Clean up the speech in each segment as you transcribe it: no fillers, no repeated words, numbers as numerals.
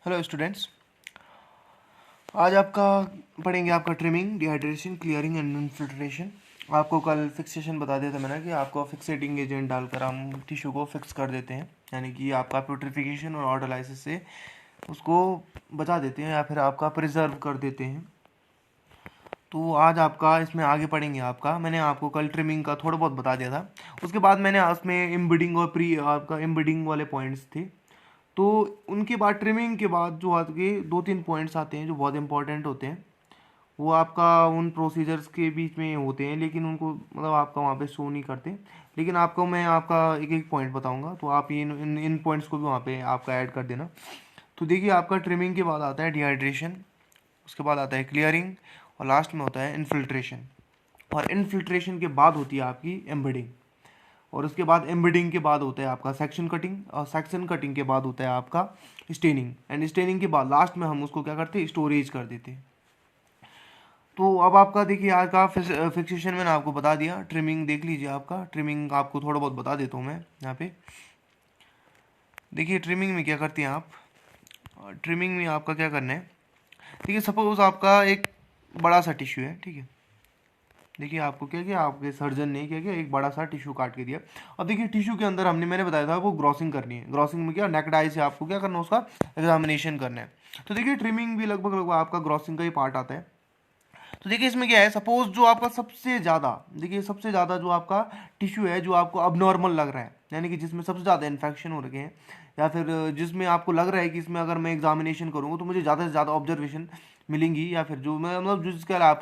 Hello students, आज आपका पढ़ेंगे आपका trimming, dehydration, clearing and infiltration. आपको कल फिक्सेशन बता दिया था मैंने कि आपको फिक्सेटिंग एजेंट डालकर हम टिश्यू को फिक्स कर देते हैं, यानी कि आपका प्यूट्रिफिकेशन और ऑर्डोलाइसिस से उसको बचा देते हैं या फिर आपका प्रिजर्व कर देते हैं। तो आज आपका इसमें आगे पढ़ेंगे। मैंने आपको कल ट्रिमिंग का थोड़ा बहुत बता दिया था। उसके बाद मैंने उसमें एम्बेडिंग और प्री आपका एम्बेडिंग वाले पॉइंट्स थे। तो उनके बाद ट्रिमिंग के बाद जो आपके 2-3 पॉइंट्स आते हैं जो बहुत इंपॉर्टेंट होते हैं, वो आपका उन प्रोसीजर्स के बीच में होते हैं, लेकिन उनको मतलब आपका वहाँ पे शो नहीं करते। लेकिन आपको मैं आपका एक एक पॉइंट बताऊंगा, तो आप इन इन इन पॉइंट्स को भी वहाँ पे आपका ऐड कर देना। तो देखिए, आपका ट्रिमिंग के बाद आता है डिहाइड्रेशन, उसके बाद आता है क्लियरिंग और लास्ट में होता है इन्फिल्ट्रेशन। और इन्फिल्ट्रेशन के बाद होती है आपकी एम्बेडिंग, और उसके बाद एम्बेडिंग के बाद होता है आपका सेक्शन कटिंग, और सेक्शन कटिंग के बाद होता है आपका स्टेनिंग, एंड स्टेनिंग के बाद लास्ट में हम उसको क्या करते हैं, स्टोरेज कर देते हैं। तो अब आपका देखिए, आज का फिक्सेशन मैंने आपको बता दिया। ट्रिमिंग देख लीजिए, आपका ट्रिमिंग आपको थोड़ा बहुत बता देता हूँ मैं यहाँ पे। देखिए ट्रिमिंग में क्या करते हैं आप, ट्रिमिंग में आपका क्या करना है। देखिए सपोज आपका एक बड़ा सा टिश्यू है, ठीक है। देखिए आपको क्या किया, आपके सर्जन ने क्या किया, एक बड़ा सा टिश्यू काट के दिया। अब देखिए टिश्यू के अंदर मैंने बताया था वो ग्रॉसिंग करनी है। ग्रॉसिंग में क्या, नेक्ड आई से आपको क्या करना है, उसका एग्जामिनेशन करना है। तो देखिए ट्रिमिंग भी लगभग आपका ग्रॉसिंग का ही पार्ट आता है। तो देखिए इसमें क्या है, सपोज जो आपका सबसे ज़्यादा, देखिए सबसे ज़्यादा जो आपका टिश्यू है जो आपको अबनॉर्मल लग रहा है, यानी कि जिसमें सबसे ज़्यादा इन्फेक्शन हो रखे हैं, या फिर जिसमें आपको लग रहा है कि इसमें अगर मैं एग्जामिनेशन करूँगा तो मुझे ज़्यादा से ज़्यादा ऑब्जर्वेशन मिलेंगी, या फिर जो मैं मतलब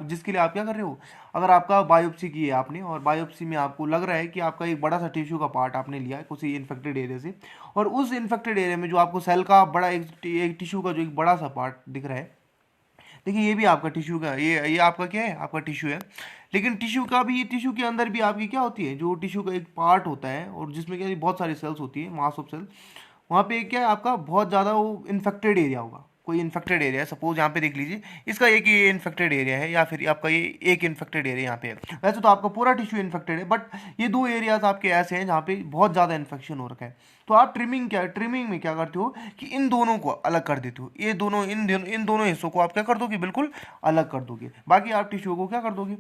जिसके लिए आप क्या कर रहे हो, अगर आपका बायोप्सी की है आपने, और बायोप्सी में आपको लग रहा है कि आपका एक बड़ा सा टिश्यू का पार्ट आपने लिया है किसी इन्फेक्टेड एरिया से, और उस इन्फेक्टेड एरिया में जो आपको सेल का बड़ा एक टिश्यू का जो एक बड़ा सा पार्ट दिख रहा है। देखिए ये भी आपका टिश्यू का, ये आपका क्या है, आपका टिश्यू है। लेकिन टिश्यू का भी, टिश्यू के अंदर भी आपकी क्या होती है, जो टिश्यू का एक पार्ट होता है और जिसमें क्या है, बहुत सारी सेल्स होती है, मास ऑफ सेल। वहाँ पे क्या है, आपका बहुत ज़्यादा वो इन्फेक्टेड एरिया होगा। कोई इन्फेक्टेड एरिया है, सपोज यहाँ पे देख लीजिए, इसका एक ये इन्फेक्टेड एरिया है, या फिर आपका ये एक इन्फेक्टेड एरिया यहाँ पे है। वैसे तो आपका पूरा टिश्यू इन्फेक्टेड है, बट ये दो एरियाज आपके ऐसे हैं जहाँ पे बहुत ज़्यादा इन्फेक्शन हो रखा है। तो आप ट्रिमिंग में क्या करते हो कि इन दोनों को अलग कर देते हो। ये दोनों इन दोनों हिस्सों को आप क्या कर दोगे, बिल्कुल अलग कर दोगे। बाकी आप टिश्यू को क्या कर दोगे,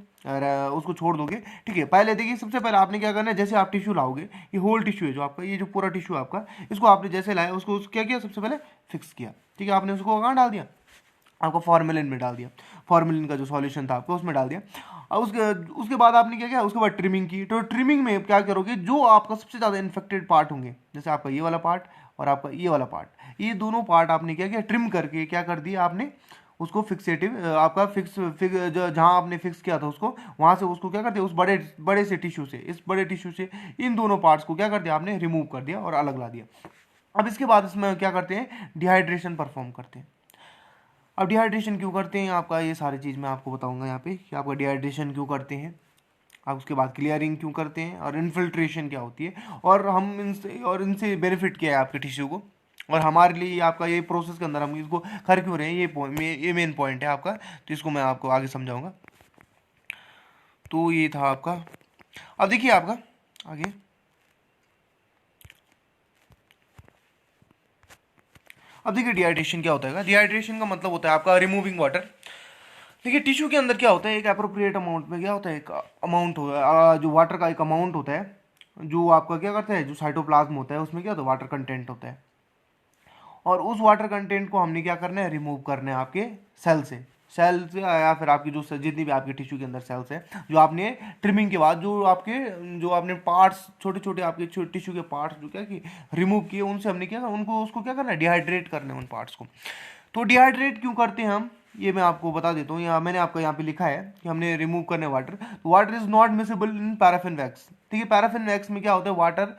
उसको छोड़ दोगे, ठीक है। पहले देखिए, सबसे पहले आपने क्या करना है, जैसे आप टिश्यू लाओगे, ये होल टिश्यू है जो आपका, ये जो पूरा टिश्यू आपका, इसको आपने जैसे लाया उसको क्या किया, सबसे पहले फिक्स किया, ठीक है। आपने उसको कहाँ डाल दिया, आपको फॉर्मेलिन में डाल दिया। फॉर्मेलिन का जो सॉल्यूशन था आपको उसमें डाल दिया। और उसके बाद आपने क्या किया, उसके बाद ट्रिमिंग की। तो ट्रिमिंग में क्या करोगे, जो आपका सबसे ज़्यादा इन्फेक्टेड पार्ट होंगे, जैसे आपका ये वाला पार्ट और आपका ये वाला पार्ट, ये दोनों पार्ट आपने क्या किया, ट्रिम करके क्या कर दिया आपने, उसको फिक्सेटिव आपका जहाँ आपने फिक्स किया था उसको, वहाँ से उसको क्या कर दिया, उस बड़े बड़े से टिश्यू से, इस बड़े टिश्यू से इन दोनों पार्ट्स को क्या कर दिया आपने, रिमूव कर दिया और अलग ला दिया। अब इसके बाद इसमें क्या करते हैं, डिहाइड्रेशन परफॉर्म करते हैं। अब डिहाइड्रेशन क्यों करते हैं, आपका ये सारी चीज़ मैं आपको बताऊंगा यहाँ पे कि आपका डिहाइड्रेशन क्यों करते हैं। आप उसके बाद क्लियरिंग क्यों करते हैं, और इन्फिल्ट्रेशन क्या होती है, और हम इनसे बेनिफिट क्या है आपके टिश्यू को, और हमारे लिए आपका ये प्रोसेस के अंदर हम इसको कर क्यों रहे हैं, ये मेन पॉइंट है आपका। तो इसको मैं आपको आगे समझाऊंगा। तो ये था आपका। अब देखिए आपका आगे, अब देखिए डिहाइड्रेशन क्या होता है। डिहाइड्रेशन का मतलब होता है आपका रिमूविंग वाटर। देखिए टिश्यू के अंदर क्या होता है, एक अप्रोप्रिएट अमाउंट में क्या होता है, एक अमाउंट जो वाटर का एक अमाउंट होता है, जो आपका क्या करता है, जो साइटोप्लाज्म होता है उसमें क्या होता है, वाटर कंटेंट होता है। और उस वाटर कंटेंट को हमने क्या करना है, रिमूव करना है आपके सेल से या फिर आपकी जो जितनी भी आपके टिश्यू के अंदर सेल्स है, जो आपने ट्रिमिंग के बाद जो आपने पार्ट्स, छोटे छोटे आपके टिश्यू के पार्ट्स जो क्या कि रिमूव किए, उनसे हमने क्या, उनको उसको क्या करना है, डिहाइड्रेट करना है उन पार्ट्स को। तो डिहाइड्रेट क्यों करते हैं हम, ये मैं आपको बता देता हूँ। यहाँ मैंने आपका यहाँ पे लिखा है कि हमने रिमूव करने वाटर, तो water is not miscible in paraffin wax. ठीक है, पैराफिन वैक्स में क्या होता है, वाटर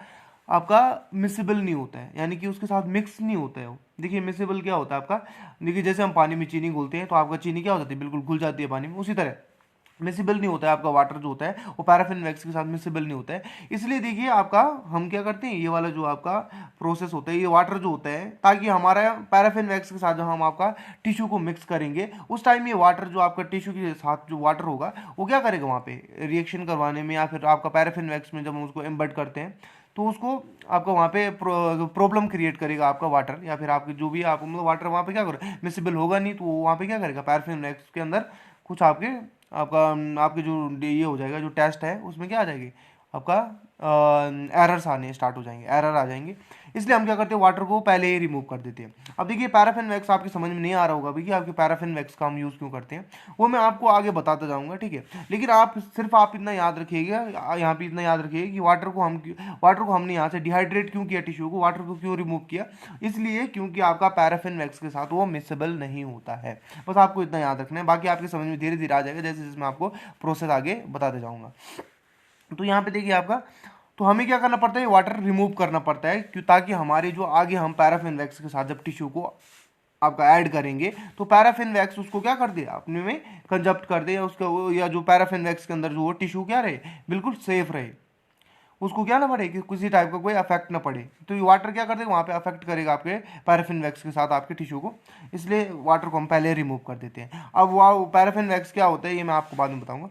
आपका मिसिबल नहीं होता है, यानी कि उसके साथ मिक्स नहीं होता है वो। देखिए मिसिबल क्या होता है आपका, देखिए जैसे हम पानी में चीनी घोलते हैं तो आपका चीनी क्या हो जाती है, बिल्कुल घुल जाती है पानी में, उसी तरह मिसिबल नहीं होता है आपका वाटर जो होता है, वो पैराफिन वैक्स के साथ मिसिबल नहीं होता है। इसलिए देखिए आपका, हम क्या करते हैं, ये वाला जो आपका प्रोसेस होता है, ये वाटर जो होता है, ताकि हमारा पैराफिन वैक्स के साथ जब हम आपका टिश्यू को मिक्स करेंगे, उस टाइम ये वाटर जो आपका टिश्यू के साथ जो वाटर होगा, वो क्या करेगा वहाँ पे रिएक्शन करवाने में, या फिर आपका पैराफिन वैक्स में जब हम उसको एम्बेड करते हैं, तो उसको आपका वहाँ पे प्रॉब्लम क्रिएट करेगा आपका वाटर, या फिर आपके जो भी आप मतलब वाटर वहाँ पे क्या करेगा, मिसिबल होगा नहीं, तो वहाँ पे क्या करेगा, पैराफिन वैक्स के अंदर कुछ आपके जो ये हो जाएगा, जो टेस्ट है उसमें क्या आ जाएगी, आपका एरर्स आने स्टार्ट हो जाएंगे, एरर आ जाएंगे। इसलिए हम क्या करते हैं, वाटर को पहले ही रिमूव कर देते हैं। अब देखिए पैराफिन वैक्स आपकी समझ में नहीं आ रहा होगा भैया, आपके पैराफिन वैक्स का हम यूज़ क्यों करते हैं, वो मैं आपको आगे बताता जाऊंगा, ठीक है। लेकिन आप इतना याद रखिएगा, यहाँ पे इतना याद रखिएगा कि वाटर को हमने यहाँ से डिहाइड्रेट क्यों किया, टिश्यू को वाटर को क्यों रिमूव किया, इसलिए क्योंकि आपका पैराफिन वैक्स के साथ वो मिक्सेबल नहीं होता है। बस आपको इतना याद रखना है, बाकी आपकी समझ में धीरे धीरे आ जाएगा जैसे जैसे मैं आपको प्रोसेस आगे बताते जाऊँगा। तो यहाँ पे देखिए आपका, तो हमें क्या करना पड़ता है, वाटर रिमूव करना पड़ता है, क्यों, ताकि हमारे जो आगे हम पैराफिन वैक्स के साथ जब टिश्यू को आपका ऐड करेंगे तो पैराफिन वैक्स उसको क्या कर दे, अपने में कंजप्ट कर दे, या उसका या जो पैराफिन वैक्स के अंदर जो वो टिश्यू क्या रहे, बिल्कुल सेफ रहे, उसको क्या ना पड़े कि किसी टाइप का कोई अफेक्ट ना पड़े। तो ये वाटर क्या कर देगा, वहाँ पे अफेक्ट करेगा आपके पैराफिन वैक्स के साथ आपके टिश्यू को, इसलिए वाटर को हम पहले रिमूव कर देते हैं। अब वो पैराफिन वैक्स क्या होता है ये मैं आपको बाद में बताऊंगा।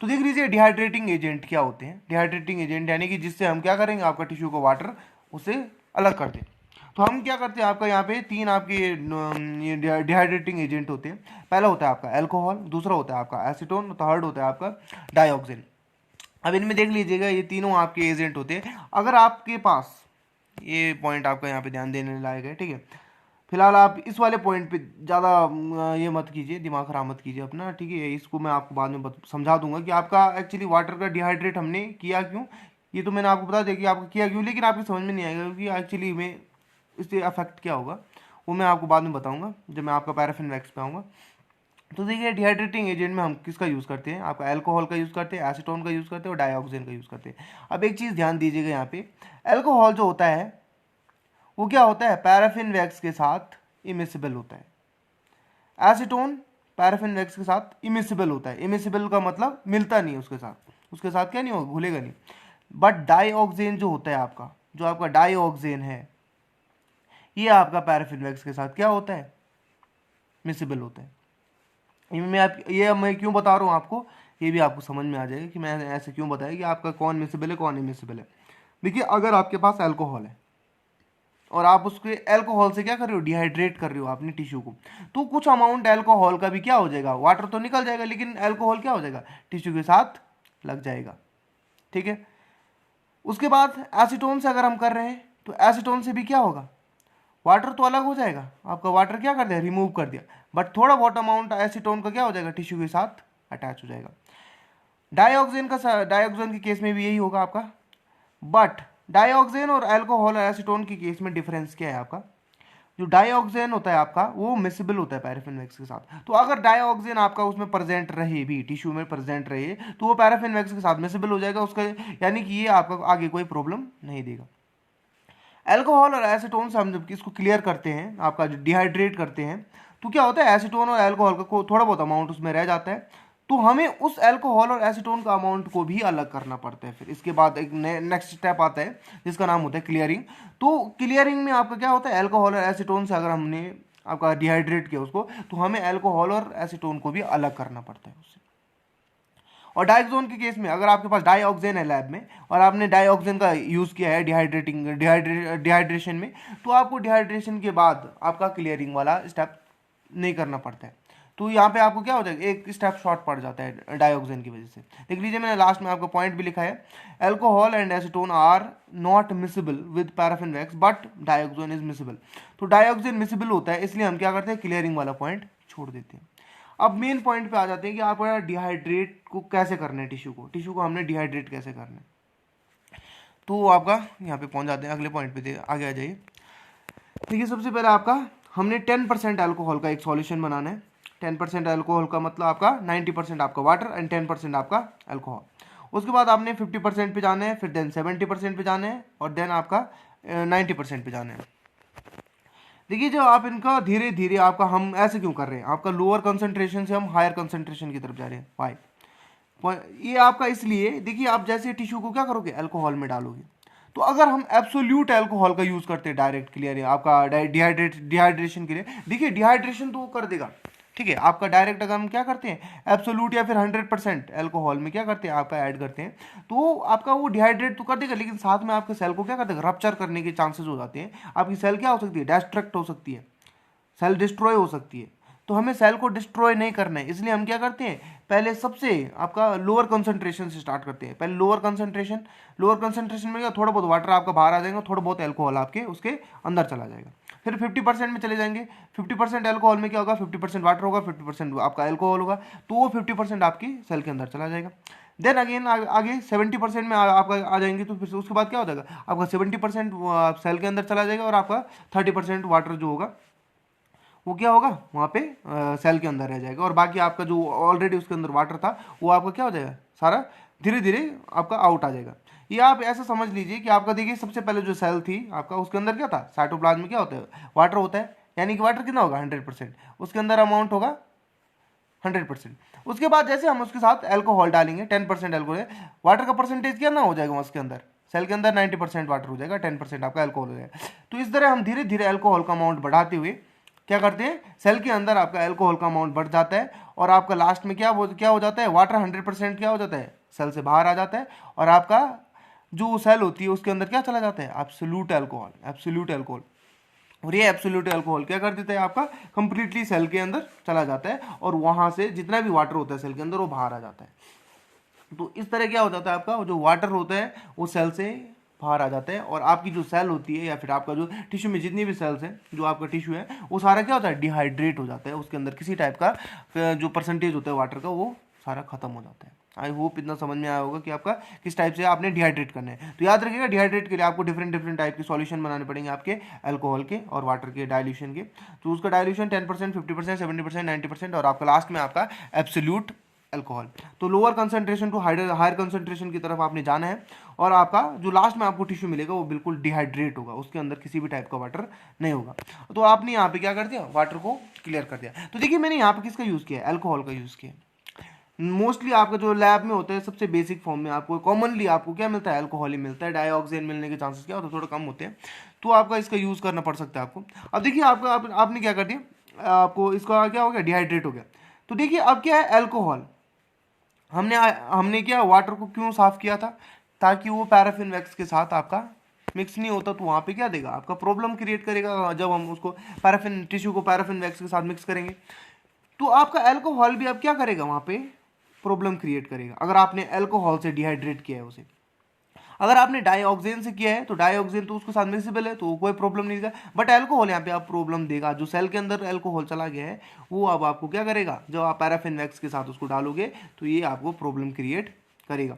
तो देख लीजिए डिहाइड्रेटिंग एजेंट क्या होते हैं। डिहाइड्रेटिंग एजेंट यानी कि जिससे हम क्या करेंगे, आपका टिश्यू को वाटर उससे अलग कर दें। तो हम क्या करते हैं, आपका यहाँ पे तीन आपके डिहाइड्रेटिंग एजेंट होते हैं। पहला होता है आपका अल्कोहल, दूसरा होता है आपका एसीटोन, थर्ड होता है आपका डाइऑक्सिन। अब इनमें देख लीजिएगा ये तीनों आपके एजेंट होते हैं। अगर आपके पास, ये पॉइंट आपका यहाँ पे ध्यान देने लायक है, ठीक है। फिलहाल आप इस वाले पॉइंट पे ज़्यादा ये मत कीजिए, दिमाग खराब मत कीजिए अपना, ठीक है। इसको मैं आपको बाद में समझा दूंगा कि आपका एक्चुअली वाटर का डिहाइड्रेट हमने किया क्यों, ये तो मैंने आपको बता दिया कि आपको किया क्यों, लेकिन आपकी समझ में नहीं आएगा कि एक्चुअली में इससे अफेक्ट क्या होगा, वो मैं आपको बाद में बताऊंगा जब मैं आपका पैराफिन वैक्स पे आऊँगा। तो देखिए डिहाइड्रेटिंग एजेंट में हम किसका यूज़ करते हैं, आपका अल्कोहल का यूज़ करते हैं, एसीटोन का यूज़ करते हैं और डाइऑक्सिन का यूज़ करते हैं। अब एक चीज़ ध्यान दीजिएगा यहाँ पे, अल्कोहल जो होता है वो क्या होता है, पैराफिन वैक्स के साथ इमिसिबल होता है। एसीटोन पैराफिन वैक्स के साथ इमिसिबल होता है। इमिसिबल का मतलब मिलता नहीं है उसके साथ क्या नहीं होगा, घुलेगा नहीं। बट डाइऑक्सिन जो होता है आपका, जो आपका डाइऑक्सिन है, ये आपका पैराफिन वैक्स के साथ क्या होता है, मिसिबल होता है। मैं क्यों बता रहा हूँ आपको, ये भी आपको समझ में आ जाएगा कि मैं ऐसे क्यों बताया कि आपका कौन मिसिबल है कौन इमिसिबल है। देखिए अगर आपके पास अल्कोहल है और आप उसके अल्कोहल से क्या कर रहे हो, डिहाइड्रेट कर रहे हो अपने टिश्यू को, तो कुछ अमाउंट अल्कोहल का भी क्या हो जाएगा, वाटर तो निकल जाएगा, लेकिन अल्कोहल क्या हो जाएगा, टिश्यू के साथ लग जाएगा, ठीक है। उसके बाद एसीटोन से अगर हम कर रहे हैं तो एसीटोन से भी क्या होगा, वाटर तो अलग हो जाएगा, आपका वाटर क्या कर दिया, रिमूव कर दिया, बट थोड़ा बहुत अमाउंट एसीटोन का क्या हो जाएगा, टिश्यू के साथ अटैच हो जाएगा। डाइऑक्सिन के केस में भी यही होगा आपका। बट डाइऑक्सिन और अल्कोहल और एसीटोन के केस में डिफरेंस क्या है, आपका जो डाइऑक्सिन होता है आपका वो मिसिबल होता है पैराफिन वैक्स के साथ। तो अगर डाइऑक्सिन आपका उसमें प्रेजेंट रहे भी, टिश्यू में प्रेजेंट रहे, तो वो पैराफिन वैक्स के साथ मिसिबल हो जाएगा उसका, यानी कि ये आपका आगे कोई प्रॉब्लम नहीं देगा। अल्कोहल और एसीटोन से हम जब इसको क्लियर करते हैं, आपका जो डिहाइड्रेट करते हैं, तो क्या होता है, एसीटोन और अल्कोहल का थोड़ा बहुत अमाउंट उसमें रह जाता है, तो हमें उस अल्कोहल और एसीटोन का अमाउंट को भी अलग करना पड़ता है। फिर इसके बाद एक नेक्स्ट स्टेप आता है जिसका नाम होता है क्लियरिंग। तो क्लियरिंग में आपका क्या होता है, अल्कोहल और एसीटोन से अगर हमने आपका डिहाइड्रेट किया उसको, तो हमें अल्कोहल और एसीटोन को भी अलग करना पड़ता है उससे। और डाइऑक्सिन के केस में अगर आपके पास डाइऑक्सिन है लैब में और आपने डाइऑक्सिन का यूज़ किया है डिहाइड्रेशन में, तो आपको डिहाइड्रेशन के बाद आपका क्लियरिंग वाला स्टेप नहीं करना पड़ता है। तो यहाँ पे आपको क्या हो जाएगा, एक स्टेप शॉर्ट पड़ जाता है डाइऑक्सिन की वजह से। देख लीजिए मैंने लास्ट में आपका पॉइंट भी लिखा है, alcohol and acetone are not miscible with paraffin wax but dioxin is miscible. तो डाइऑक्सिन मिसिबल होता है, इसलिए हम क्या करते हैं, क्लियरिंग वाला पॉइंट छोड़ देते हैं। अब मेन पॉइंट पे आ जाते हैं कि आप डिहाइड्रेट को कैसे करना है, टिश्यू को हमने डिहाइड्रेट कैसे करना है। तो आपका यहाँ पे पहुँच जाते हैं अगले पॉइंट पे, आगे आ जाइए। देखिए सबसे पहले आपका हमने 10% अल्कोहल का एक सॉल्यूशन बनाना है। 10% अल्कोहल का मतलब आपका 90% आपका वाटर एंड 10% आपका अल्कोहल। उसके बाद आपने 50% पे जाना है, फिर देन 70% पे जाना है और देन आपका 90% पे जाना है। देखिए जो आप इनका धीरे धीरे आपका, हम ऐसे क्यों कर रहे हैं, आपका लोअर कंसंट्रेशन से हम हायर कंसंट्रेशन की तरफ जा रहे हैं, वाई ये आपका इसलिए, देखिए आप जैसे टिश्यू को क्या करोगे, अल्कोहल में डालोगे, तो अगर हम एब्सोल्यूट अल्कोहल का यूज करते हैं डायरेक्ट क्लियर आपका डिहाइड्रेशन के लिए, देखिए डिहाइड्रेशन तो वो कर देगा, ठीक है। आपका डायरेक्ट अगर हम क्या करते हैं एब्सोल्यूट या फिर 100% अल्कोहल में क्या करते हैं आपका ऐड करते हैं तो आपका वो डिहाइड्रेट तो कर देगा, लेकिन साथ में आपके सेल को क्या कर देगा रप्चर करने के चांसेस हो जाते हैं। आपकी सेल क्या हो सकती है डिस्ट्रक्ट हो सकती है, सेल डिस्ट्रॉय हो सकती है। तो हमें सेल को डिस्ट्रॉय नहीं करना है, इसलिए हम क्या करते हैं पहले सबसे आपका लोअर कंसंट्रेशन से स्टार्ट करते हैं। पहले लोअर कंसंट्रेशन में क्या थोड़ा बहुत वाटर आपका बाहर आ जाएगा, थोड़ा बहुत एल्कोहल आपके उसके अंदर चला जाएगा। फिर 50% में चले जाएंगे, 50% एल्कोहल में क्या होगा 50% वाटर होगा, 50% आपका एल्कोहल होगा, तो वो 50% आपकी सेल के अंदर चला जाएगा। देन अगेन आगे 70% में आपका आ जाएंगे, तो फिर उसके बाद क्या हो जाएगा आपका 70% सेल के अंदर चला जाएगा और आपका 30% वाटर जो होगा वो क्या होगा वहाँ पे सेल के अंदर रह जाएगा, और बाकी आपका जो ऑलरेडी उसके अंदर वाटर था वो आपका क्या हो जाएगा सारा धीरे धीरे आपका आउट आ जाएगा। ये आप ऐसा समझ लीजिए कि आपका देखिए सबसे पहले जो सेल थी आपका उसके अंदर क्या था साइटोप्लाज्म में क्या होता है वाटर होता है, यानी कि वाटर कितना होगा 100%, उसके अंदर अमाउंट होगा 100%। उसके बाद जैसे हम उसके साथ अल्कोहल डालेंगे 10% अल्कोहल, वाटर का परसेंटेज क्या ना हो जाएगा उसके अंदर सेल के अंदर 90% वाटर हो जाएगा, 10% आपका अल्कोहल हो जाएगा। तो इस तरह हम धीरे धीरे अल्कोहल का अमाउंट बढ़ाते हुए क्या करते हैं सेल के अंदर आपका अल्कोहल का अमाउंट बढ़ जाता है, और आपका लास्ट में क्या हो जाता है वाटर 100% क्या हो जाता है सेल से बाहर आ जाता है, और आपका जो सेल होती है उसके अंदर क्या चला जाता है एब्सोल्यूट अल्कोहल। और ये एब्सोल्यूट अल्कोहल क्या कर देता है आपका कंप्लीटली सेल के अंदर चला जाता है, और वहां से जितना भी वाटर होता है सेल के अंदर वो बाहर आ जाता है। तो इस तरह क्या हो जाता है आपका जो वाटर होता है वो सेल से बाहर आ जाता है, और आपकी जो सेल होती है या फिर आपका जो टिश्यू में जितनी भी सेल्स हैं जो आपका टिश्यू है वो सारा क्या होता है डिहाइड्रेट हो जाता है, उसके अंदर किसी टाइप का जो परसेंटेज होता है वाटर का वो सारा खत्म हो जाता है। आई होप इतना समझ में आया होगा कि आपका किस टाइप से आपने डिहाइड्रेट करना है। तो याद रखिएगा डिहाइड्रेट के लिए आपको डिफरेंट टाइप के सॉल्यूशन बनाने पड़ेंगे आपके अल्कोहल के और वाटर के डाइल्यूशन के। तो उसका डाइल्यूशन 10%, 50%, 70%, 90% और आपका लास्ट में आपका एब्सोल्यूट अल्कोहल। तो lower concentration to higher concentration की तरफ आपने जाना है, और आपका जो लास्ट में आपको टिश्यू मिलेगा वो बिल्कुल डिहाइड्रेट होगा, उसके अंदर किसी भी टाइप का वाटर नहीं होगा। तो आपने यहाँ पे क्या कर दिया वाटर को क्लियर कर दिया। तो देखिए मैंने यहाँ पे किसका यूज़ किया अल्कोहल का यूज़ किया। मोस्टली आपका जो लैब में होता है सबसे बेसिक फॉर्म में आपको कॉमनली आपको क्या मिलता है अल्कोहल ही मिलता है, डाइऑक्सिन मिलने के चांसेस क्या होते हैं थोड़ा कम होते हैं, तो आपका इसका यूज़ करना पड़ सकता है आपको। अब देखिए आपने क्या कर दिया आपको इसका क्या हो गया डिहाइड्रेट हो गया। तो देखिए अब क्या है अल्कोहल हमने क्या वाटर को क्यों साफ किया था ताकि वो पैराफिन वैक्स के साथ आपका मिक्स नहीं होता, तो वहाँ पे क्या देगा आपका प्रॉब्लम क्रिएट करेगा जब हम उसको पैराफिन टिश्यू को पैराफिन वैक्स के साथ मिक्स करेंगे। तो आपका अल्कोहल भी अब क्या करेगा वहाँ पे प्रॉब्लम क्रिएट करेगा अगर आपने अल्कोहल से डिहाइड्रेट किया है उसे। अगर आपने डाइऑक्सिन से किया है तो डाइऑक्सिन तो उसके साथ मिक्सिबल है तो कोई प्रॉब्लम नहीं देगा, बट अल्कोहल यहाँ पे आप प्रॉब्लम देगा। जो सेल के अंदर अल्कोहल चला गया है वो अब आपको क्या करेगा जब आप पैराफिन वैक्स के साथ उसको डालोगे तो ये आपको प्रॉब्लम क्रिएट करेगा।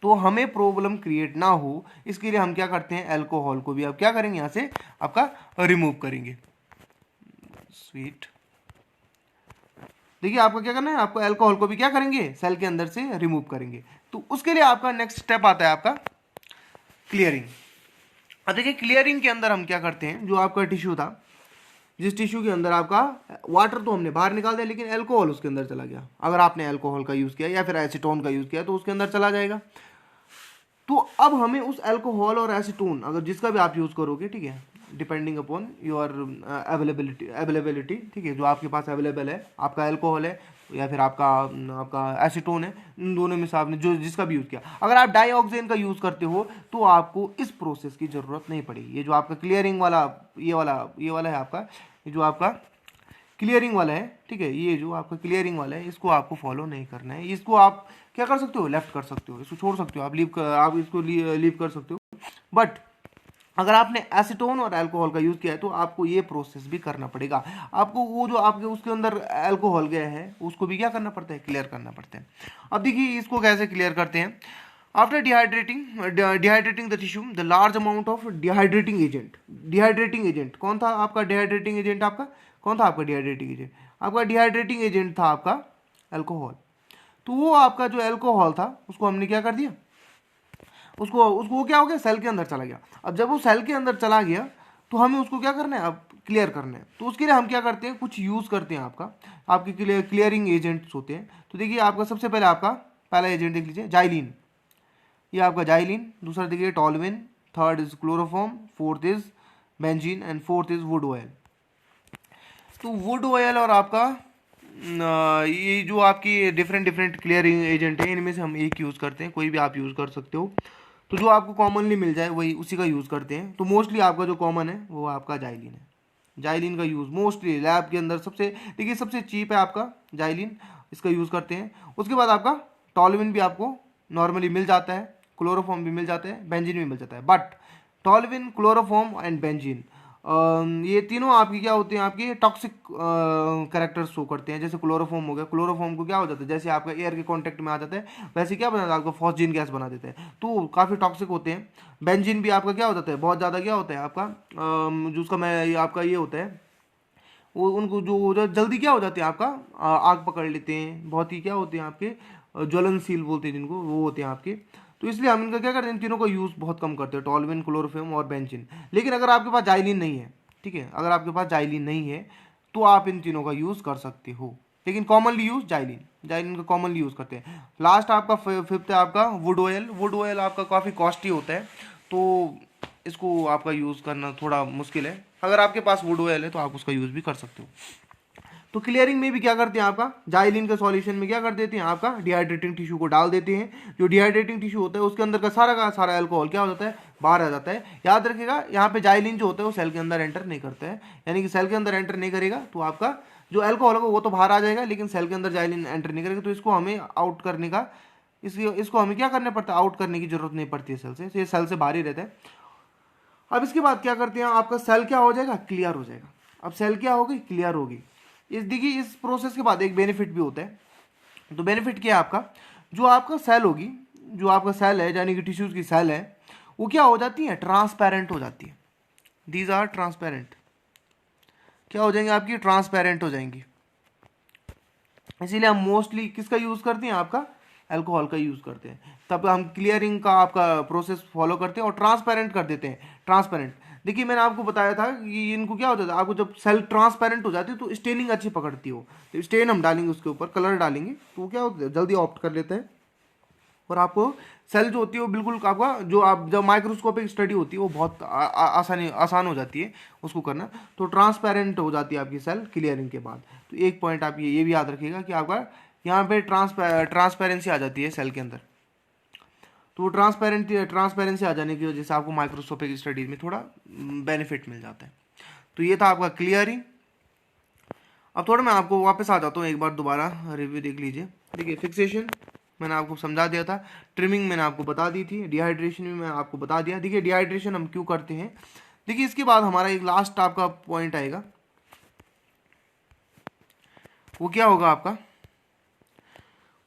तो हमें प्रॉब्लम क्रिएट ना हो इसके लिए हम क्या करते हैं अल्कोहल को भी अब क्या करेंगे यहाँ से आपका रिमूव करेंगे। स्वीट देखिए आपको क्या करना है आपको अल्कोहल को भी क्या करेंगे सेल के अंदर से रिमूव करेंगे। तो उसके लिए आपका नेक्स्ट स्टेप आता है आपका क्लियरिंग। अब देखिए क्लियरिंग के अंदर हम क्या करते हैं जो आपका टिश्यू था जिस टिश्यू के अंदर आपका वाटर तो हमने बाहर निकाल दिया लेकिन अल्कोहल उसके अंदर चला गया, अगर आपने अल्कोहल का यूज़ किया या फिर एसीटोन का यूज़ किया तो उसके अंदर चला जाएगा। तो अब हमें उस अल्कोहल और एसीटोन अगर जिसका भी आप यूज़ करोगे ठीक है डिपेंडिंग अपॉन योर अवेलेबिलिटी ठीक है जो आपके पास अवेलेबल है आपका अल्कोहल है या फिर आपका एसीटोन है, इन दोनों में से आपने जो जिसका भी यूज़ किया। अगर आप डाइऑक्सिन का यूज़ करते हो तो आपको इस प्रोसेस की ज़रूरत नहीं पड़ेगी। ये जो आपका क्लियरिंग वाला ये वाला है आपका ये जो आपका क्लियरिंग वाला है ठीक है ये जो आपका क्लियरिंग वाला है इसको आपको फॉलो नहीं करना है। इसको आप क्या कर सकते हो लेफ्ट कर सकते हो, इसको छोड़ सकते हो, आप इसको लीव कर सकते हो। बट अगर आपने एसीटोन और अल्कोहल का यूज़ किया है तो आपको ये प्रोसेस भी करना पड़ेगा। आपको वो जो आपके उसके अंदर अल्कोहल गया है उसको भी क्या करना पड़ता है क्लियर करना पड़ता है। अब देखिए इसको कैसे क्लियर करते हैं। After dehydrating the tissue the large amount of dehydrating agent कौन था आपका डिहाइड्रेटिंग एजेंट आपका डिहाइड्रेटिंग एजेंट था आपका अल्कोहल। तो वो आपका जो अल्कोहल था उसको हमने क्या कर दिया उसको क्या हो गया सेल के अंदर चला गया। अब जब वो सेल के अंदर चला गया तो हमें उसको क्या करना है अब क्लियर करना है। तो उसके लिए हम क्या करते हैं कुछ यूज़ करते हैं आपके क्लियरिंग एजेंट्स होते हैं। तो देखिए आपका सबसे पहले आपका पहला एजेंट देख लीजिए जाइलिन, ये आपका जाइलिन, दूसरा देखिए टॉलविन, third is chloroform, fourth is benzene and fourth is would oil. तो वुड ऑयल और आपका ये जो आपकी डिफरेंट डिफरेंट क्लियरिंग एजेंट है, इनमें से हम एक यूज़ करते हैं, कोई भी आप यूज़ कर सकते हो। तो जो आपको कॉमनली मिल जाए वही उसी का यूज़ करते हैं। तो मोस्टली आपका जो कॉमन है वो आपका जाइलिन है। जाइलिन का यूज़ मोस्टली लैब के अंदर सबसे, देखिए सबसे चीप है आपका जाइलिन, इसका यूज़ करते हैं। उसके बाद आपका टॉल्यूइन भी आपको नॉर्मली मिल जाता है, क्लोरोफॉर्म भी मिल जाता है, बेंजीन भी मिल जाता है। But toluene, chloroform and benzene, ये तीनों आपकी क्या होते हैं, आपके टॉक्सिक कैरेक्टर्स शो करते हैं। जैसे क्लोरोफॉर्म हो गया, क्लोरोफॉर्म को क्या हो जाता है, जैसे आपका एयर के कांटेक्ट में आ जाता है वैसे क्या बना जाता है, आपको फॉस्जीन गैस बना देता है, तो काफ़ी टॉक्सिक होते हैं। बेंजीन भी आपका क्या हो जाता है, बहुत ज़्यादा क्या होता है आपका, जो उसका मैं आपका ये होता है, वो उनको जो जल्दी क्या हो जाते हैं आपका, आग पकड़ लेते हैं, बहुत ही क्या होते हैं आपके, ज्वलनशील बोलते हैं जिनको, वो होते हैं आपके। तो इसलिए हम इनका क्या करते हैं, इन तीनों का यूज़ बहुत कम करते हैं, टॉल्यूइन, क्लोरोफॉर्म और बेंजीन। लेकिन अगर आपके पास जाइलिन नहीं है, ठीक है, अगर आपके पास जाइलिन नहीं है तो आप इन तीनों का यूज़ कर सकते हो। लेकिन कॉमनली यूज़ जाइलिन, जाइलिन का कॉमनली यूज़ करते हैं। लास्ट आपका फिफ्थ है आपका वुड ऑयल। वुड ऑयल आपका काफ़ी कॉस्टली होता है, तो इसको आपका यूज़ करना थोड़ा मुश्किल है। अगर आपके पास वुड ऑयल है तो आप उसका यूज़ भी कर सकते हो। तो क्लियरिंग में भी क्या करते हैं, आपका जाइलिन का सॉल्यूशन में क्या कर देते हैं, आपका डिहाइड्रेटिंग टिश्यू को डाल देते हैं। जो डिहाइड्रेटिंग टिश्यू होता है उसके अंदर का सारा अल्कोहल क्या हो जाता है, बाहर आ जाता है। याद रखिएगा यहाँ पे जाइलिन जो होता है वो सेल के अंदर एंटर नहीं करता है, यानी कि सेल के अंदर एंटर नहीं करेगा तो आपका जो अल्कोहल होगा वो तो बाहर आ जाएगा, लेकिन सेल के अंदर जाइलिन एंटर नहीं करेगा। तो इसको हमें आउट करने का, इसको हमें क्या करना पड़ता है, आउट करने की जरूरत नहीं पड़ती है सेल से, तो ये सेल से बाहर ही रहता है। अब इसके बाद क्या करते हैं, आपका सेल क्या हो जाएगा, क्लियर हो जाएगा। अब सेल क्या होगी, क्लियर होगी। इस देखिए इस प्रोसेस के बाद एक बेनिफिट भी होता है। तो बेनिफिट क्या है आपका, जो आपका सेल होगी, जो आपका सेल है यानी कि टिश्यूज की सेल है, वो क्या हो जाती है, ट्रांसपेरेंट हो जाती है। दीज आर ट्रांसपेरेंट, क्या हो जाएंगे आपकी, ट्रांसपेरेंट हो जाएंगी। इसीलिए हम मोस्टली किसका यूज़ करते हैं, आपका अल्कोहल का यूज़ करते हैं। तब हम क्लियरिंग का आपका प्रोसेस फॉलो करते हैं और ट्रांसपेरेंट कर देते हैं। ट्रांसपेरेंट, देखिए मैंने आपको बताया था कि इनको क्या होता है, आपको जब सेल ट्रांसपेरेंट हो जाती है तो स्टेनिंग अच्छी पकड़ती हो। तो स्टेन हम डालेंगे उसके ऊपर, कलर डालेंगे तो क्या होता है, जल्दी ऑप्ट कर लेते हैं। और आपको सेल जो होती है वो बिल्कुल आपका, जो आप जब माइक्रोस्कोपिक स्टडी होती है वो बहुत आसान हो जाती है उसको करना। तो ट्रांसपेरेंट हो जाती है आपकी सेल क्लियरिंग के बाद। तो एक पॉइंट आप ये भी याद रखिएगा कि आपका यहाँ पे ट्रांसपेरेंसी आ जाती है सेल के अंदर। तो ट्रांसपेरेंसी आ जाने की वजह से आपको माइक्रोस्कोपिक स्टडीज में थोड़ा बेनिफिट मिल जाता है। तो ये था आपका क्लियरिंग। अब थोड़ा मैं आपको वापस आ जाता हूँ, एक बार दोबारा रिव्यू देख लीजिए। देखिए फिक्सेशन मैंने आपको समझा दिया था, ट्रिमिंग मैंने आपको बता दी थी, डिहाइड्रेशन भी मैं आपको बता दिया। देखिए डिहाइड्रेशन हम क्यों करते हैं, देखिए इसके बाद हमारा एक लास्ट आपका पॉइंट आएगा, वो क्या होगा आपका,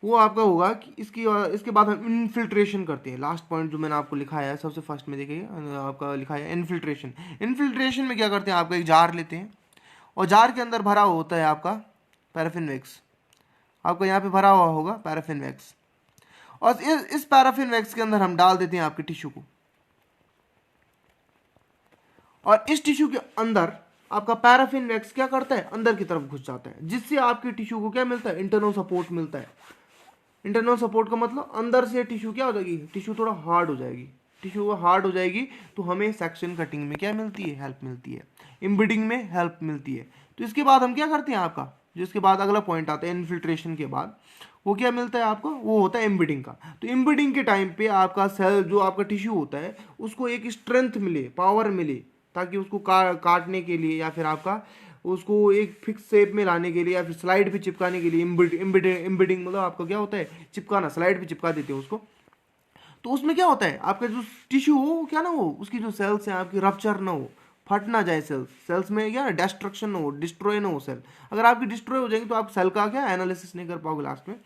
वो आपका होगा कि इसके बाद हम इन्फिल्ट्रेशन करते हैं। लास्ट पॉइंट जो मैंने आपको लिखा है सबसे फर्स्ट में, देखिए आपका लिखा है इन्फिल्ट्रेशन। इन्फिल्ट्रेशन में क्या करते हैं, आपका एक जार लेते हैं और जार के अंदर भरा होता है आपका पैराफिन वैक्स। आपका यहाँ पे भरा हुआ होगा पैराफिन वैक्स, और इस पैराफिन वैक्स के अंदर हम डाल देते हैं आपके टिश्यू को। और इस टिश्यू के अंदर आपका पैराफिन वैक्स क्या करता है, अंदर की तरफ घुस जाता है, जिससे आपके टिश्यू को क्या मिलता है, इंटरनल सपोर्ट मिलता है। इंटरनल सपोर्ट का मतलब अंदर से टिश्यू क्या हो जाएगी, टिश्यू थोड़ा हार्ड हो जाएगी। टिश्यू हार्ड हो जाएगी तो हमें सेक्शन कटिंग में क्या मिलती है, हेल्प मिलती है, इम्बिडिंग में हेल्प मिलती है। तो इसके बाद हम क्या करते हैं, आपका जो इसके बाद अगला पॉइंट आता है इन्फिल्ट्रेशन के बाद, वो क्या मिलता है आपको, वो होता है एम्बिडिंग का। तो एम्बिडिंग के टाइम पे आपका सेल, जो आपका टिश्यू होता है, उसको एक स्ट्रेंथ मिले, पावर मिले, ताकि उसको काटने के लिए या फिर आपका उसको एक फिक्स शेप में लाने के लिए या फिर स्लाइड पे चिपकाने के लिए, एम्बिडिंग मतलब आपका क्या होता है, चिपकाना, स्लाइड पे चिपका देते हैं उसको। तो उसमें क्या होता है, आपका जो टिश्यू हो क्या ना हो, उसकी जो सेल्स हैं आपकी रप्चर ना हो, फट ना जाए सेल्स में क्या डिस्ट्रक्शन ना हो, डिस्ट्रॉय ना हो सेल। अगर आपकी डिस्ट्रॉय हो जाएगी तो आप सेल का क्या एनालिसिस नहीं कर पाओगे लास्ट में।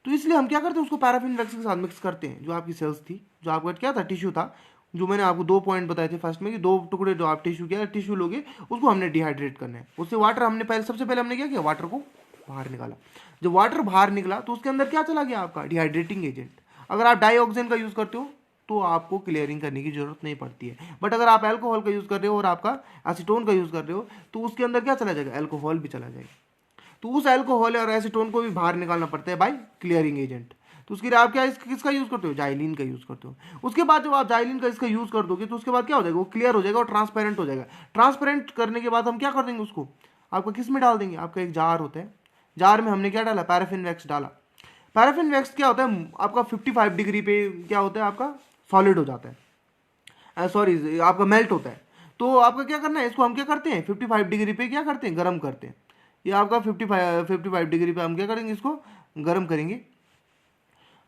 तो इसलिए हम क्या करते हैं, उसको पैराफिन वैक्स के साथ मिक्स करते हैं। जो आपकी सेल्स थी, जो आपका क्या था, टिश्यू था, जो मैंने आपको 2 पॉइंट बताए थे फर्स्ट में कि 2 टुकड़े जो आप टिश्यू लोगे उसको हमने डिहाइड्रेट करना है। उससे वाटर हमने सबसे पहले हमने क्या किया, वाटर को बाहर निकाला। जब वाटर बाहर निकला तो उसके अंदर क्या चला गया, आपका डिहाइड्रेटिंग एजेंट। अगर आप डाइऑक्सिन का यूज़ करते हो तो आपको क्लियरिंग करने की जरूरत नहीं पड़ती है। बट अगर आप अल्कोहल का यूज़ कर रहे हो और आपका एसीटोन का यूज़ कर रहे हो तो उसके अंदर क्या चला जाएगा, अल्कोहल भी चला जाएगा। तो उस अल्कोहल और एसीटोन को भी बाहर निकालना पड़ता है बाय क्लियरिंग एजेंट। तो उसके लिए आप क्या किसका यूज़ करते हो, जाइलिन का यूज़ करते हो। उसके बाद जब आप जाइलिन का इसका यूज़ कर दोगे तो उसके बाद क्या हो जाएगा, वो क्लियर हो जाएगा और ट्रांसपेरेंट हो जाएगा। ट्रांसपेरेंट करने के बाद हम क्या कर देंगे, उसको आपका किस में डाल देंगे, आपका एक जार होता है, जार में हमने क्या डाला, पैराफिन वैक्स डाला। पैराफिन वैक्स क्या होता है आपका 55 डिग्री पे क्या होता है आपका सॉलिड हो जाता है, सॉरी आपका मेल्ट होता है। तो आपका क्या करना है, इसको हम क्या करते हैं 55 डिग्री पे क्या करते हैं, गर्म करते हैं। ये आपका 55 डिग्री पे हम क्या करेंगे, इसको गर्म करेंगे।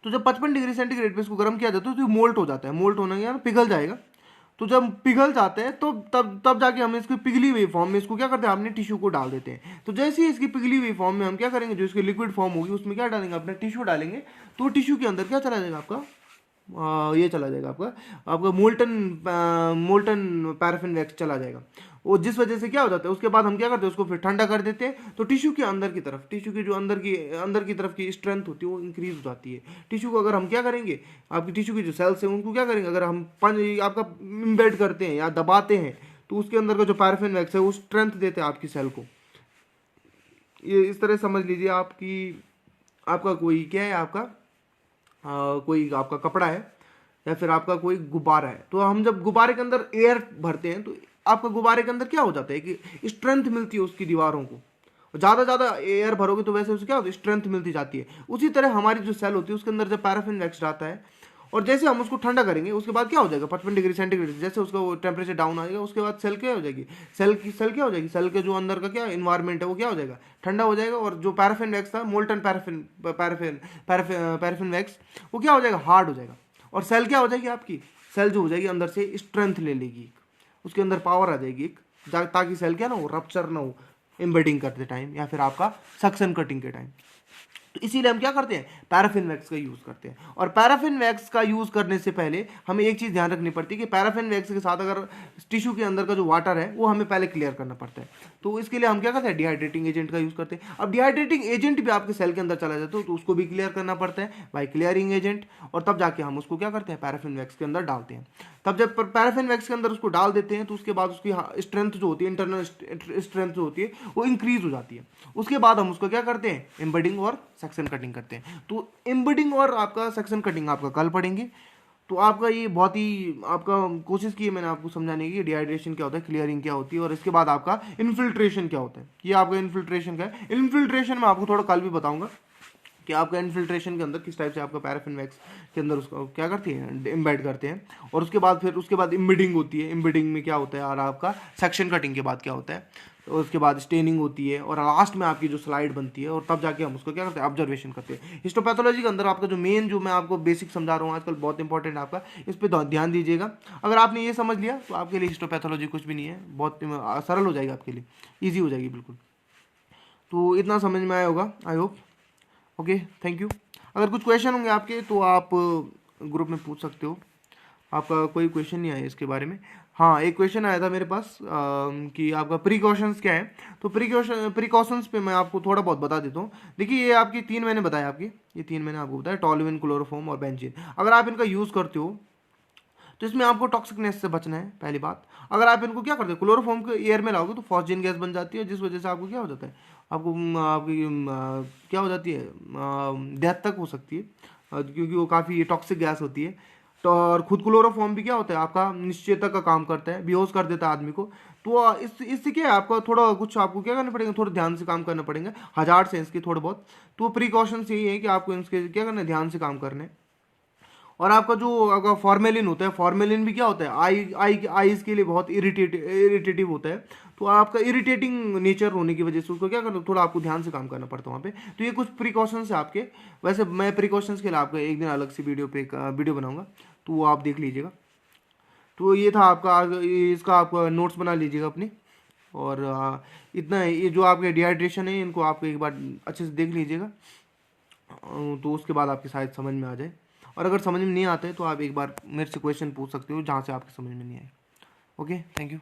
तो जब 55 डिग्री सेंटीग्रेड पे इसको गर्म किया जाता है तो मोल्ट हो जाता है, मोल्ट होने के पिघल जाएगा। तो जब पिघल जाते हैं तो तब जाके हम इसकी पिघली हुई फॉर्म में इसको क्या करते हैं, अपने टिश्यू को डाल देते हैं। तो जैसे ही इसकी पिघली हुई फॉर्म में हम क्या करेंगे, जो इसकी लिक्विड फॉर्म होगी उसमें क्या डालेंगे, अपना टिश्यू डालेंगे। तो टिश्यू के अंदर क्या चला जाएगा आपका, ये चला जाएगा आपका मोल्टन पैराफिन वैक्स चला जाएगा। वो जिस वजह से क्या हो जाता है, उसके बाद हम क्या करते हैं, उसको फिर ठंडा कर देते हैं। तो टिश्यू के अंदर की तरफ, टिश्यू की जो अंदर की तरफ की स्ट्रेंथ होती है वो इंक्रीज हो जाती है। टिश्यू को अगर हम क्या करेंगे, आपकी टिश्यू की जो सेल्स हैं उनको क्या करेंगे, अगर हम आपका इम्बेड करते हैं या दबाते हैं तो उसके अंदर का जो पैराफिन वैक्स है वो स्ट्रेंथ देते हैं आपकी सेल को। ये इस तरह समझ लीजिए आपका कोई क्या है, आपका कोई आपका कपड़ा है या फिर आपका कोई गुब्बारा है। तो हम जब गुब्बारे के अंदर एयर भरते हैं तो आपका गुब्बारे के अंदर क्या हो जाता है कि स्ट्रेंथ मिलती है उसकी दीवारों को। ज़्यादा एयर भरोगे तो वैसे उसे क्या होता है, स्ट्रेंथ मिलती जाती है। उसी तरह हमारी जो सेल होती है उसके अंदर जब पैराफिन वैक्स जाता है और जैसे हम उसको ठंडा करेंगे उसके बाद क्या हो जाएगा, 55 डिग्री सेंटीग्रेड जैसे उसका वो टेम्परेचर डाउन आ जाएगा, उसके बाद सेल क्या हो जाएगी, सेल क्या हो जाएगी, सेल के जो अंदर का क्या इन्वायरमेंट है वो क्या हो जाएगा, ठंडा हो जाएगा। और जो पैराफिन वैक्स था, मोल्टन पैराफिन वैक्स, वो क्या हो जाएगा, हार्ड हो जाएगा। और सेल क्या हो जाएगी, आपकी सेल जो हो जाएगी अंदर से स्ट्रेंथ ले लेगी, उसके अंदर पावर आ जाएगी ताकि सेल क्या ना हो, रप्चर ना हो एम्बेडिंग करते टाइम या फिर आपका सक्शन कटिंग के टाइम। तो इसीलिए हम क्या करते हैं, पैराफिन वैक्स का यूज़ करते हैं। और पैराफिन वैक्स का यूज़ करने से पहले हमें एक चीज़ ध्यान रखनी पड़ती है कि पैराफिन वैक्स के साथ अगर टिश्यू के अंदर का जो वाटर है वो हमें पहले क्लियर करना पड़ता है। तो इसके लिए हम क्या करते हैं, डिहाइड्रेटिंग एजेंट का यूज़ करते हैं। अब डिहाइड्रेटिंग एजेंट भी आपके सेल के अंदर चला जाता है तो उसको भी क्लियर करना पड़ता है बाई क्लियरिंग एजेंट। और तब जाके हम उसको क्या करते हैं, पैराफिन वैक्स के अंदर डालते हैं। तब जब पैराफिन वैक्स के अंदर उसको डाल देते हैं तो उसके बाद उसकी स्ट्रेंथ जो होती है, इंटरनल स्ट्रेंथ जो होती है वो इंक्रीज हो जाती है। उसके बाद हम उसको क्या करते हैं, एम्बेडिंग और सेक्शन कटिंग करते हैं। तो एम्बेडिंग और आपका सेक्शन कटिंग आपका कल पढ़ेंगे। तो आपका ये बहुत ही आपका कोशिश की है मैंने आपको समझाने की, डिहाइड्रेशन क्या होता है, क्लियरिंग क्या होती है, और इसके बाद आपका इन्फिल्ट्रेशन क्या होता है। ये आपका इन्फिल्ट्रेशन का है। इन्फिल्ट्रेशन में आपको थोड़ा कल भी बताऊंगा कि आपका इन्फिल्ट्रेशन के अंदर किस टाइप से आपका पैराफिन वैक्स के अंदर उसको क्या करती है, एम्बेड करते हैं। और उसके बाद इम्बेडिंग होती है। इम्बेडिंग में क्या होता है, और आपका सेक्शन कटिंग के बाद क्या होता है, और उसके बाद स्टेनिंग होती है, और लास्ट में आपकी जो स्लाइड बनती है, और तब जाके हम उसको क्या करते हैं, ऑब्जर्वेशन करते हैं। हिस्टोपैथोलॉजी के अंदर आपका जो मेन, जो मैं आपको बेसिक समझा रहा हूँ आजकल, बहुत इंपॉर्टेंट आपका, इस पर ध्यान दीजिएगा। अगर आपने ये समझ लिया तो आपके लिए हिस्टोपैथोलॉजी कुछ भी नहीं है, बहुत सरल हो जाएगा आपके लिए, ईजी हो जाएगी बिल्कुल। तो इतना समझ में आया होगा, I hope. Okay, thank you. अगर कुछ क्वेश्चन होंगे आपके तो आप ग्रुप में पूछ सकते हो। आपका कोई क्वेश्चन नहीं आया इसके बारे में? हाँ, एक क्वेश्चन आया था मेरे पास कि आपका प्रिकॉशंस क्या है। तो प्रिकॉशंस पे मैं आपको थोड़ा बहुत बता देता हूँ। देखिए, ये आपकी 3 मैंने बताया, ये 3 मैंने आपको बताया, टॉलुइन, क्लोरोफॉर्म और बेंजीन। अगर आप इनका यूज़ करते हो तो इसमें आपको टॉक्सिकनेस से बचना है, पहली बात। अगर आप इनको क्या करते हो, क्लोरोफॉर्म को एयर में लाओगे तो फॉस्जीन गैस बन जाती है, जिस वजह से आपको क्या हो जाता है, आपकी क्या हो जाती है, डेथ तक हो सकती है, क्योंकि वो काफ़ी टॉक्सिक गैस होती है। तो और खुद क्लोरोफॉर्म भी क्या होता है, आपका निश्चेतक का काम करता है, बेहोश कर देता है आदमी को। तो इससे क्या है, आपका थोड़ा कुछ आपको क्या करना पड़ेगा, थोड़ा ध्यान से काम करना पड़ेगा, हजार्ड से इसके थोड़े बहुत। तो प्रिकॉशंस यही है कि आपको इसके क्या करना है, ध्यान से काम करना है। और आपका जो आपका फॉर्मेलिन होता है, फॉर्मेलिन भी क्या होता है, आईज के लिए बहुत इरिटेटिव होता है। तो आपका इरिटेटिंग नेचर होने की वजह से उसको क्या करना, थोड़ा आपको ध्यान से काम करना पड़ता है वहाँ पे। तो ये कुछ प्रिकॉशंस है आपके। वैसे मैं प्रिकॉशंस के लिए आपका एक दिन अलग से वीडियो बनाऊंगा, तो वो आप देख लीजिएगा। तो ये था आपका, इसका आपका नोट्स बना लीजिएगा अपनी। और इतना है, ये जो आपके डिहाइड्रेशन है इनको आप एक बार अच्छे से देख लीजिएगा, तो उसके बाद आपकी शायद समझ में आ जाए। और अगर समझ में नहीं आता है तो आप एक बार मेरे से क्वेश्चन पूछ सकते हो जहाँ से आपके समझ में नहीं आए। Okay, thank you.